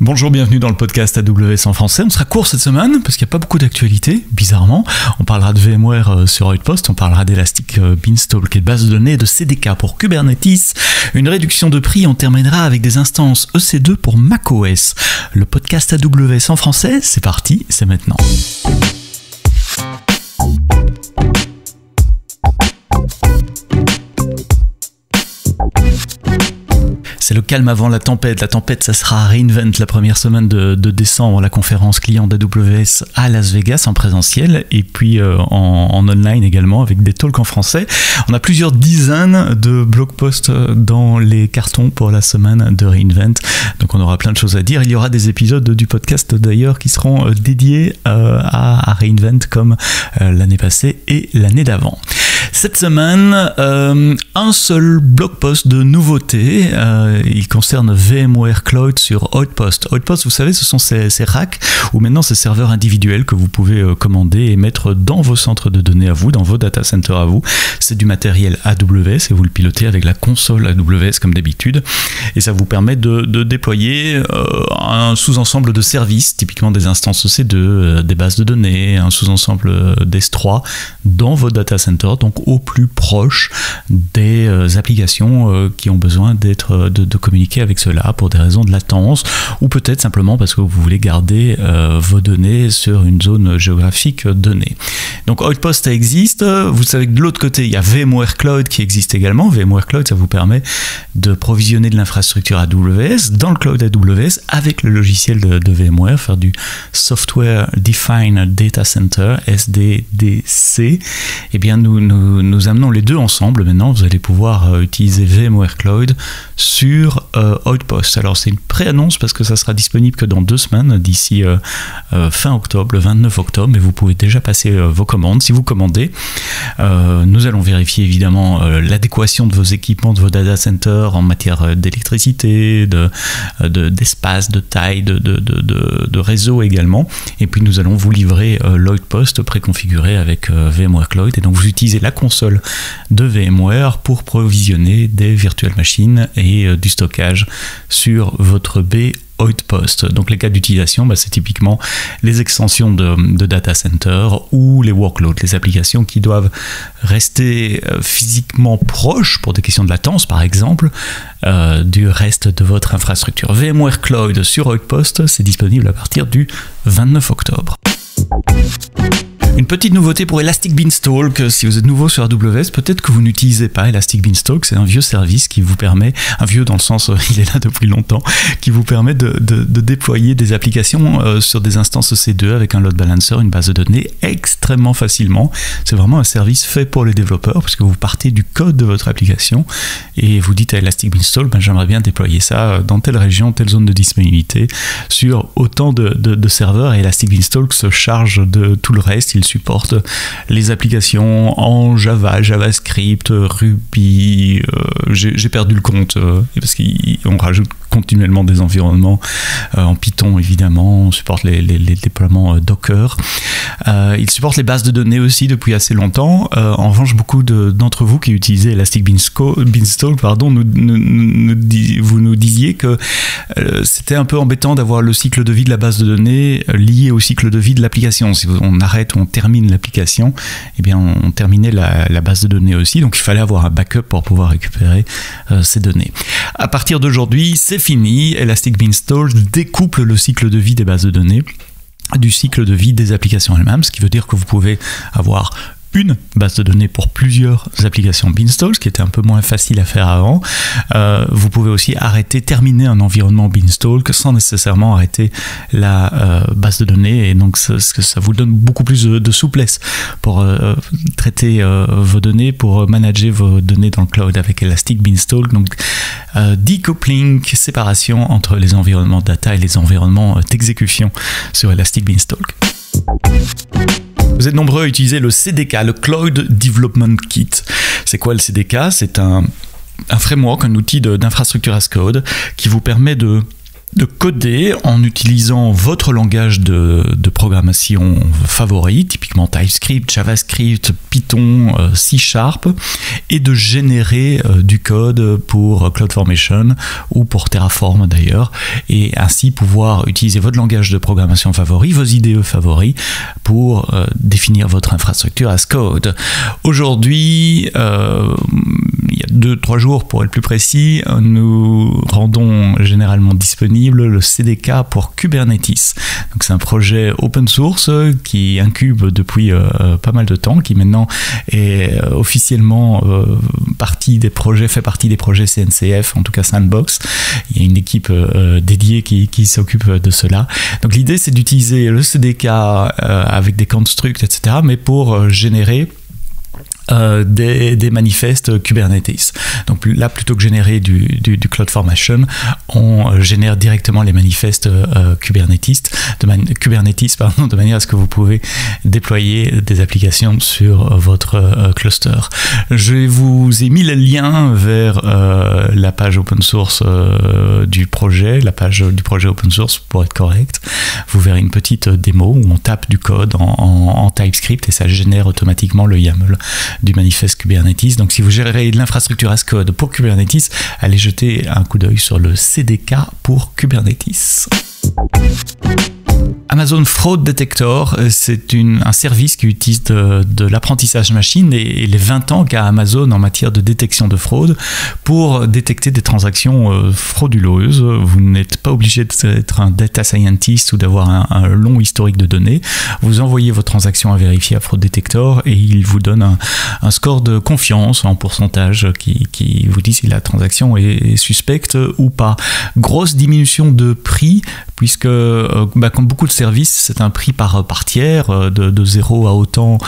Bonjour, bienvenue dans le podcast AWS en français. On sera court cette semaine parce qu'il n'y a pas beaucoup d'actualité, bizarrement. On parlera de VMware sur Outpost, on parlera d'Elastic Beanstalk et de base de données, de CDK pour Kubernetes. Une réduction de prix, on terminera avec des instances EC2 pour macOS. Le podcast AWS en français, c'est parti, c'est maintenant. C'est le calme avant la tempête. La tempête, ça sera à reInvent la première semaine de décembre, la conférence client d'AWS à Las Vegas en présentiel et puis en online également avec des talks en français. On a plusieurs dizaines de blog posts dans les cartons pour la semaine de reInvent. Donc on aura plein de choses à dire. Il y aura des épisodes du podcast d'ailleurs qui seront dédiés à reInvent comme l'année passée et l'année d'avant. Cette semaine, un seul blog post de nouveautés. Il concerne VMware Cloud sur Outpost. Outpost, vous savez, ce sont ces racks ou maintenant ces serveurs individuels que vous pouvez commander et mettre dans vos centres de données à vous, dans vos data centers à vous. C'est du matériel AWS et vous le pilotez avec la console AWS comme d'habitude. Et ça vous permet de déployer un sous-ensemble de services, typiquement des instances EC2, des bases de données, un sous-ensemble d'S3 dans vos data centers, donc au plus proche des applications qui ont besoin de communiquer avec cela pour des raisons de latence ou peut-être simplement parce que vous voulez garder vos données sur une zone géographique donnée. Donc Outpost ça existe. Vous savez que de l'autre côté il y a VMware Cloud qui existe également. VMware Cloud ça vous permet de provisionner de l'infrastructure AWS dans le cloud AWS avec le logiciel de VMware, faire du Software Defined Data Center SDDC. Eh bien nous amenons les deux ensemble. Maintenant vous allez pouvoir utiliser VMware Cloud sur Outpost. Alors c'est une pré-annonce parce que ça sera disponible que dans 2 semaines, d'ici fin octobre, le 29 octobre, mais vous pouvez déjà passer vos commandes. Si vous commandez, nous allons vérifier évidemment l'adéquation de vos équipements, de vos data centers en matière d'électricité, d'espace, de taille, de réseau également. Et puis nous allons vous livrer l'Outpost préconfiguré avec VMware Cloud. Et donc vous utilisez la console de VMware pour provisionner des virtual machines et du stockage sur votre baie Outpost. Donc les cas d'utilisation, c'est typiquement les extensions de data center ou les workloads, les applications qui doivent rester physiquement proches pour des questions de latence par exemple du reste de votre infrastructure. VMware Cloud sur Outpost, c'est disponible à partir du 29 octobre. Une petite nouveauté pour Elastic Beanstalk. Si vous êtes nouveau sur AWS, peut-être que vous n'utilisez pas Elastic Beanstalk. C'est un vieux service qui vous permet, un vieux dans le sens il est là depuis longtemps, qui vous permet de déployer des applications sur des instances EC2 avec un load balancer, une base de données extrêmement facilement. C'est vraiment un service fait pour les développeurs parce que vous partez du code de votre application et vous dites à Elastic Beanstalk, j'aimerais bien déployer ça dans telle région, telle zone de disponibilité sur autant de serveurs et Elastic Beanstalk se charge de tout le reste. Il supporte les applications en Java, JavaScript, Ruby, j'ai perdu le compte parce qu'on rajoute continuellement des environnements en Python évidemment, on supporte les déploiements Docker. Il supporte les bases de données aussi depuis assez longtemps. En revanche, beaucoup d'entre vous qui utilisez Elastic Beanstalk, vous nous disiez que c'était un peu embêtant d'avoir le cycle de vie de la base de données lié au cycle de vie de l'application. Si on arrête ou on termine l'application, eh bien on terminait la base de données aussi, donc il fallait avoir un backup pour pouvoir récupérer ces données. À partir d'aujourd'hui, c'est fini. Elastic Beanstalk découple le cycle de vie des bases de données du cycle de vie des applications elles-mêmes, ce qui veut dire que vous pouvez avoir une base de données pour plusieurs applications Beanstalk, ce qui était un peu moins facile à faire avant. Vous pouvez aussi terminer un environnement Beanstalk sans nécessairement arrêter la base de données, et donc ça vous donne beaucoup plus de souplesse pour traiter vos données, pour manager vos données dans le cloud avec Elastic Beanstalk. Donc decoupling, séparation entre les environnements data et les environnements d'exécution sur Elastic Beanstalk. Vous êtes nombreux à utiliser le CDK, le Cloud Development Kit. C'est quoi le CDK ? C'est un framework, un outil d'infrastructure as code qui vous permet de de coder en utilisant votre langage de programmation favori, typiquement TypeScript, JavaScript, Python, C#, et de générer du code pour CloudFormation ou pour Terraform d'ailleurs, et ainsi pouvoir utiliser votre langage de programmation favori, vos IDE favoris, pour définir votre infrastructure as code. Aujourd'hui, il y a 2-3 jours pour être plus précis, nous rendons généralement disponible le CDK pour Kubernetes. Donc c'est un projet open source qui incube depuis pas mal de temps, qui maintenant est officiellement fait partie des projets CNCF, en tout cas Sandbox. Il y a une équipe dédiée qui s'occupe de cela. Donc l'idée c'est d'utiliser le CDK avec des constructs, etc., mais pour générer des manifestes Kubernetes. Donc là, plutôt que générer du CloudFormation, on génère directement les manifestes Kubernetes, de manière à ce que vous pouvez déployer des applications sur votre cluster. Je vous ai mis le lien vers la page open source du projet, open source pour être correct. Vous verrez une petite démo où on tape du code en TypeScript et ça génère automatiquement le YAML du manifeste Kubernetes. Donc si vous gérez de l'infrastructure as code pour Kubernetes, allez jeter un coup d'œil sur le CDK pour Kubernetes. Amazon Fraud Detector, c'est un service qui utilise de l'apprentissage machine et les 20 ans qu'a Amazon en matière de détection de fraude pour détecter des transactions frauduleuses. Vous n'êtes pas obligé d'être un data scientist ou d'avoir un long historique de données. Vous envoyez vos transactions à vérifier à Fraud Detector et il vous donne un score de confiance en pourcentage qui vous dit si la transaction est suspecte ou pas. Grosse diminution de prix puisque comme beaucoup de services, c'est un prix par tiers, de 0 à autant,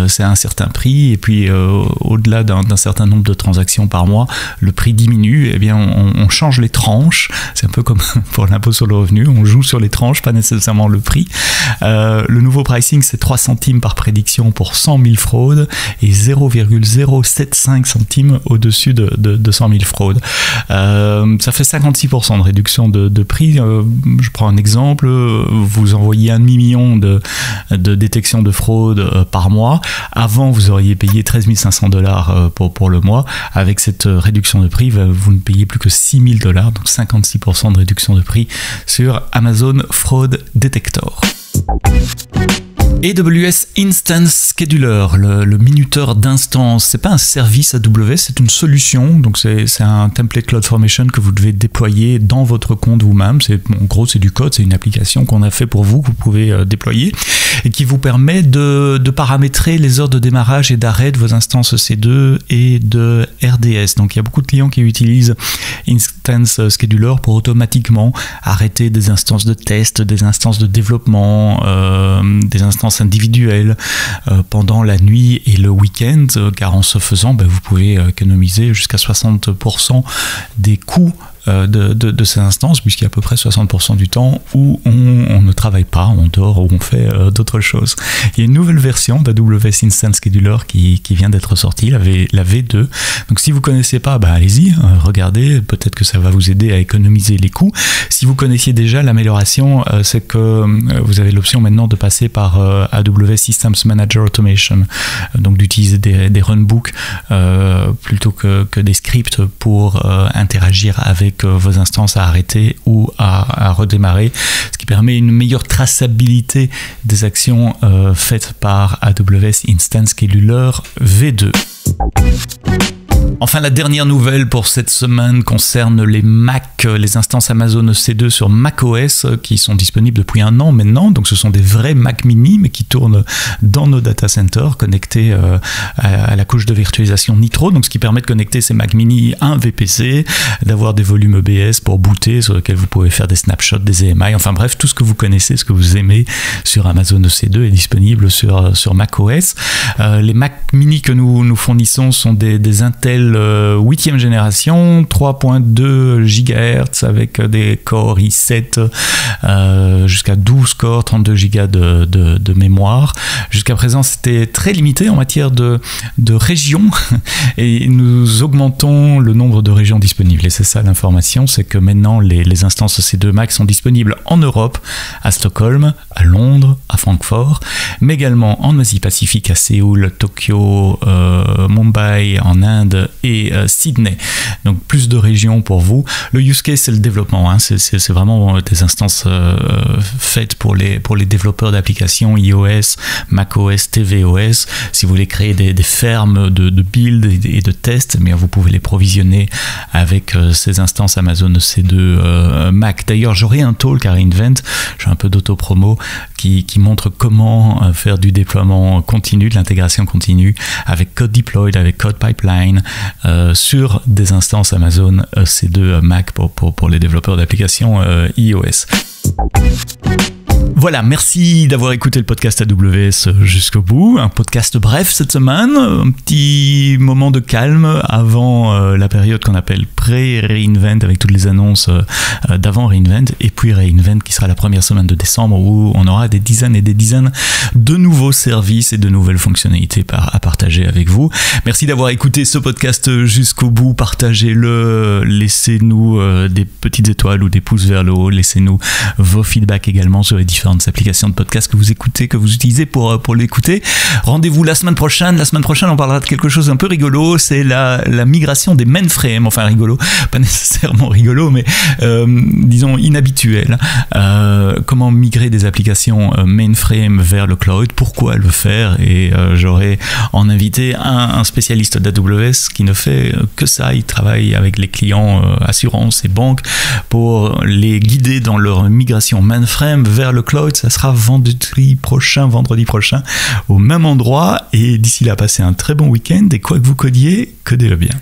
c'est un certain prix, et puis au-delà d'un certain nombre de transactions par mois, le prix diminue. Eh bien, on change les tranches, c'est un peu comme pour l'impôt sur le revenu, on joue sur les tranches, pas nécessairement le prix. Le nouveau pricing, c'est 3 centimes par prédiction pour 100 000 fraudes, et 0,075 centimes au-dessus de 100 000 fraudes. Ça fait 56% de réduction de prix. Je prends un exemple, vous envoyez 1,5 million de détections de fraude par mois. Avant, vous auriez payé 13 500 $ pour le mois. Avec cette réduction de prix, vous ne payez plus que 6 000 $, donc 56% de réduction de prix sur Amazon Fraud Detector. AWS Instance Scheduler, le minuteur d'instance, c'est pas un service AWS, c'est une solution. Donc c'est un template CloudFormation que vous devez déployer dans votre compte vous-même. En gros, c'est du code, c'est une application qu'on a fait pour vous, que vous pouvez déployer et qui vous permet de paramétrer les heures de démarrage et d'arrêt de vos instances EC2 et de RDS. Donc il y a beaucoup de clients qui utilisent Instance Scheduler pour automatiquement arrêter des instances de test, des instances de développement, des instances individuelles pendant la nuit et le week-end, car en ce faisant, vous pouvez économiser jusqu'à 60% des coûts de ces instances, puisqu'il y a à peu près 60% du temps où on ne travaille pas, on dort ou on fait d'autres choses. Il y a une nouvelle version d'AWS Instance Scheduler qui vient d'être sortie, la V2. Donc si vous ne connaissez pas, allez-y, regardez, peut-être que ça va vous aider à économiser les coûts. Si vous connaissiez déjà, l'amélioration, c'est que vous avez l'option maintenant de passer par AWS Systems Manager Automation, donc d'utiliser des runbooks plutôt que des scripts pour interagir avec vos instances à arrêter ou à redémarrer, ce qui permet une meilleure traçabilité des actions faites par AWS Instance Scheduler V2. Enfin, la dernière nouvelle pour cette semaine concerne les Mac, les instances Amazon EC2 sur macOS qui sont disponibles depuis 1 an maintenant. Donc ce sont des vrais Mac mini mais qui tournent dans nos data centers connectés à la couche de virtualisation Nitro. Donc ce qui permet de connecter ces Mac mini à un VPC, d'avoir des volumes EBS pour booter sur lesquels vous pouvez faire des snapshots, des EMI. Enfin bref, tout ce que vous connaissez, ce que vous aimez sur Amazon EC2 est disponible sur macOS. Les Mac mini que nous fournissons sont des Intel modèle 8e génération, 3.2 GHz avec des Core i7 jusqu'à 12 cores, 32 Go de mémoire. Jusqu'à présent, c'était très limité en matière de régions et nous augmentons le nombre de régions disponibles. Et c'est ça l'information, c'est que maintenant les instances C2 Mac sont disponibles en Europe, à Stockholm, à Londres, à Francfort, mais également en Asie-Pacifique, à Séoul, Tokyo, Mumbai, en Inde et Sydney. Donc plus de régions pour vous. Le use case, c'est le développement. Hein. C'est vraiment des instances faites pour les développeurs d'applications iOS, macOS, tvOS. Si vous voulez créer des fermes de build et de tests, mais vous pouvez les provisionner avec ces instances Amazon C2 Mac. D'ailleurs, j'aurai un talk à reInvent, j'ai un peu d'auto-promo, qui montre comment faire du déploiement continu, de l'intégration continue avec Code Deployed, avec Code Pipeline sur des instances Amazon C2 Mac pour les développeurs d'applications iOS. Voilà, merci d'avoir écouté le podcast AWS jusqu'au bout. Un podcast bref cette semaine, un petit moment de calme avant la période qu'on appelle pré-reInvent avec toutes les annonces d'avant reInvent, et puis reInvent qui sera la première semaine de décembre où on aura des dizaines et des dizaines de nouveaux services et de nouvelles fonctionnalités à partager avec vous. Merci d'avoir écouté ce podcast jusqu'au bout, partagez-le, laissez-nous des petites étoiles ou des pouces vers le haut, laissez-nous vos feedbacks également sur les différentes applications de podcast que vous écoutez, que vous utilisez pour l'écouter. Rendez-vous la semaine prochaine. La semaine prochaine, on parlera de quelque chose d'un peu rigolo, c'est la migration des mainframes. Enfin rigolo, pas nécessairement rigolo, mais disons inhabituel. Comment migrer des applications mainframe vers le cloud, pourquoi le faire, et j'aurai en invité un spécialiste d'AWS qui ne fait que ça. Il travaille avec les clients assurances et banques pour les guider dans leur migration mainframe vers le cloud. Ça sera vendredi prochain, au même endroit. Et d'ici là, passez un très bon week-end. Et quoi que vous codiez, codez-le bien.